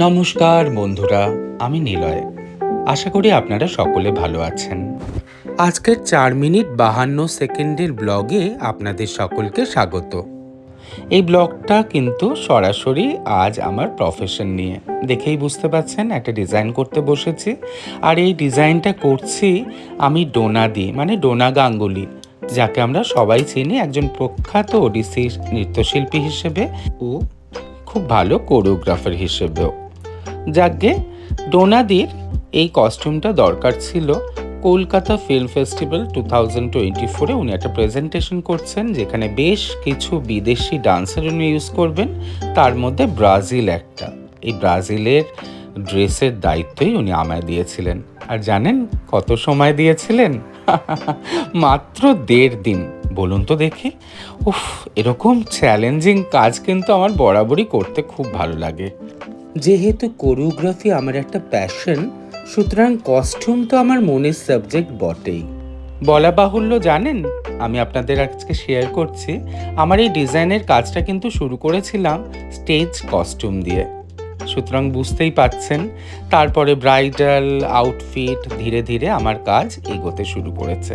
নমস্কার বন্ধুরা, আমি নিলয়। আশা করি আপনারা সকলে ভালো আছেন। আজকের 4 মিনিট 52 সেকেন্ডের ব্লগে আপনাদের সকলকে স্বাগত। এই ব্লগটা কিন্তু সরাসরি আজ আমার প্রফেশন নিয়ে। দেখেই বুঝতে পারছেন একটা ডিজাইন করতে বসেছি। আর এই ডিজাইনটা করছি আমি ডোনা দিয়ে, মানে ডোনা গাঙ্গুলি, যাকে আমরা সবাই চিনি একজন প্রখ্যাত ওডিসি নৃত্যশিল্পী হিসেবে ও খুব ভালো কোরিওগ্রাফার হিসেবেও। যাকে ডোনাদির এই কস্টিউমটা দরকার ছিল কলকাতা ফিল্ম ফেস্টিভ্যাল 2024-এ। উনি একটা প্রেজেন্টেশন করছেন যেখানে বেশ কিছু বিদেশি ডান্সার উনি ইউজ করবেন, তার মধ্যে ব্রাজিল একটা। এই ব্রাজিলের ড্রেসের দায়িত্বই উনি আমায় দিয়েছিলেন। আর জানেন কত সময় দিয়েছিলেন? মাত্র 1.5 দিন। বলুন তো দেখি। উফ, এরকম চ্যালেঞ্জিং কাজ কিন্তু আমার বরাবরই করতে খুব ভালো লাগে। যেহেতু কোরিওগ্রাফি আমার একটা প্যাশন, সুতরাং কস্টিউম তো আমার মনের সাবজেক্ট বটেই। বলা বাহুল্য, জানেন আমি আপনাদের আজকে শেয়ার করছি আমার এই ডিজাইনের কাজটা কিন্তু শুরু করেছিলাম স্টেজ কস্টিউম দিয়ে। সুতরাং বুঝতেই পাচ্ছেন, তারপরে ব্রাইডাল আউটফিট ধীরে ধীরে আমার কাজ এগোতে শুরু করেছে।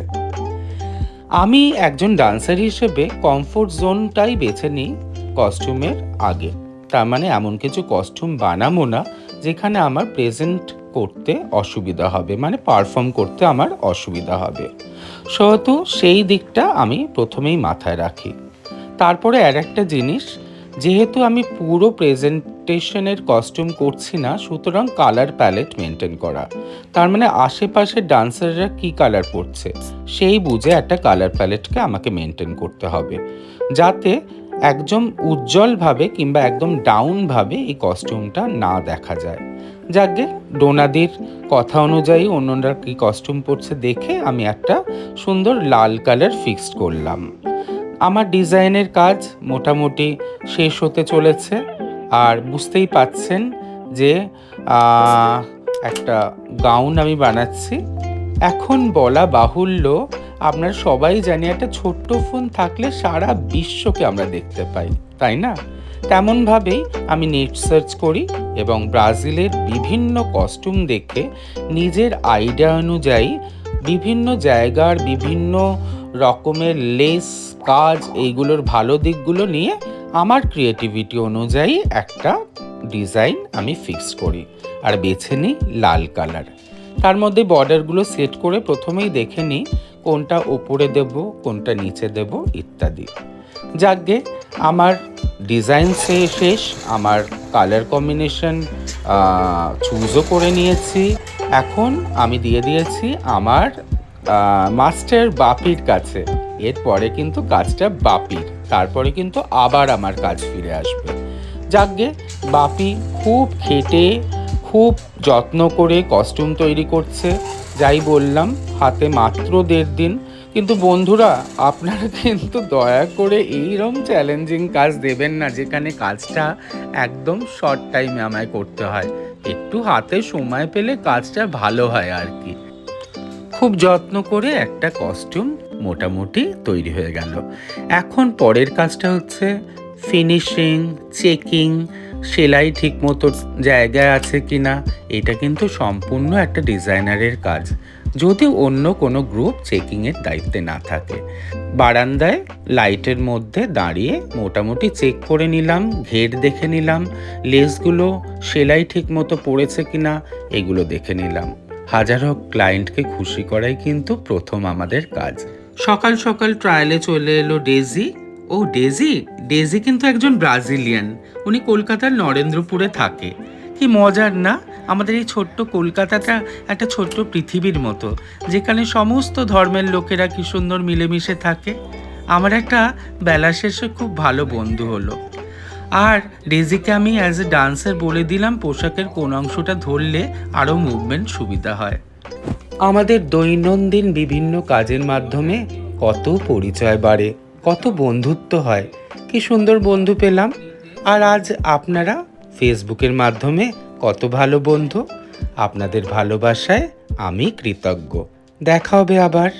আমি একজন ডান্সার হিসেবে কমফোর্ট জোনটাই বেছে নিই কস্টিউমের আগে। তার মানে এমন কিছু কস্টিউম বানাবো না যেখানে আমার প্রেজেন্ট করতে অসুবিধা হবে, মানে পারফর্ম করতে আমার অসুবিধা হবে। সেহেতু সেই দিকটা আমি প্রথমেই মাথায় রাখি। তারপরে আর একটা জিনিস, যেহেতু আমি পুরো প্রেজেন্টেশনের কস্টিউম করছি না, সুতরাং কালার প্যালেট মেনটেন করা। তার মানে আশেপাশের ডান্সাররা কী কালার পরছে সেই বুঝে একটা কালার প্যালেটকে আমাকে মেনটেন করতে হবে, যাতে একদম উজ্জ্বলভাবে কিংবা একদম ডাউনভাবে এই কস্টিউমটা না দেখা যায়। যাকে ডোনাদির কথা অনুযায়ী অন্যরা কী কস্টিউম পরছে দেখে আমি একটা সুন্দর লাল কালার ফিক্সড করলাম। আমার ডিজাইনের কাজ মোটামুটি শেষ হতে চলেছে। আর বুঝতেই পাচ্ছেন যে একটা গাউন আমি বানাচ্ছি। এখন বলা বাহুল্য, আপনারা সবাই জানি একটা ছোট্ট ফোন থাকলে সারা বিশ্বকে আমরা দেখতে পাই, তাই না? তেমনভাবেই আমি নেট সার্চ করি এবং ব্রাজিলের বিভিন্ন কস্টিউম দেখে নিজের আইডিয়া অনুযায়ী বিভিন্ন জায়গার বিভিন্ন রকমের লেস কাজ, এইগুলোর ভালো দিকগুলো নিয়ে আমার ক্রিয়েটিভিটি অনুযায়ী একটা ডিজাইন আমি ফিক্স করি আর বেছে নিই লাল কালার। তার মধ্যে বর্ডারগুলো সেট করে প্রথমেই দেখে নিই কোনটা ওপরে দেব, কোনটা নিচে দেব ইত্যাদি। যাকে আমার ডিজাইন শেষ, আমার কালার কম্বিনেশন চুজও করে নিয়েছি। এখন আমি দিয়ে দিয়েছি আমার মাস্টার বাপির কাছে। এরপরে কিন্তু কাজটা বাপির, তারপরে কিন্তু আবার আমার কাজ ফিরে আসবে। যাকে বাপি খুব খেটে খুব যত্ন করে কস্টিউম তৈরি করছে। যাই বললাম, হাতে মাত্র 1.5 দিন। কিন্তু বন্ধুরা, আপনারা কিন্তু দয়া করে এইরকম চ্যালেঞ্জিং কাজ দেবেন না যেখানে কাজটা একদম শর্ট টাইমে আমায় করতে হয়। একটু হাতে সময় পেলে কাজটা ভালো হয় আর কি। খুব যত্ন করে একটা কস্টিউম মোটামুটি তৈরি হয়ে গেল। এখন পরের কাজটা হচ্ছে ফিনিশিং, চেকিং, সেলাই ঠিক মতো জায়গায় আছে কিনা। এটা কিন্তু সম্পূর্ণ একটা ডিজাইনারের কাজ, যদি অন্য কোনো গ্রুপ চেকিংয়ের দায়িত্বে না থাকে। বারান্দায় লাইটের মধ্যে দাঁড়িয়ে মোটামুটি চেক করে নিলাম, ঘের দেখে নিলাম, লেসগুলো সেলাই ঠিক মতো পড়েছে কিনা এগুলো দেখে নিলাম। হাজারো ক্লায়েন্টকে খুশি করাই কিন্তু প্রথম আমাদের কাজ। সকাল সকাল ট্রায়ালে চলে এলো ডেজি। ও ডেজি কিন্তু একজন ব্রাজিলিয়ান। উনি কলকাতার নরেন্দ্রপুরে থাকে। কি মজার না, আমাদের এই ছোট্ট কলকাতাটা একটা ছোট্ট পৃথিবীর মতো, যেখানে সমস্ত ধর্মের লোকেরা কি সুন্দর মিলেমিশে থাকে। আমার একটা বেলা শেষে খুব ভালো বন্ধু হলো। আর ডেজিকে আমি অ্যাজ এ ডান্সার বলে দিলাম পোশাকের কোন অংশটা ধরলে আরও মুভমেন্ট সুবিধা হয়। আমাদের দৈনন্দিন বিভিন্ন কাজের মাধ্যমে কত পরিচয় বাড়ে, কত বন্ধুত্ব হয়। কি সুন্দর বন্ধু পেলাম। আর আজ আপনারা ফেসবুকের মাধ্যমে কত ভালো বন্ধু। আপনাদের ভালোবাসায় আমি কৃতজ্ঞ। দেখা হবে আবার।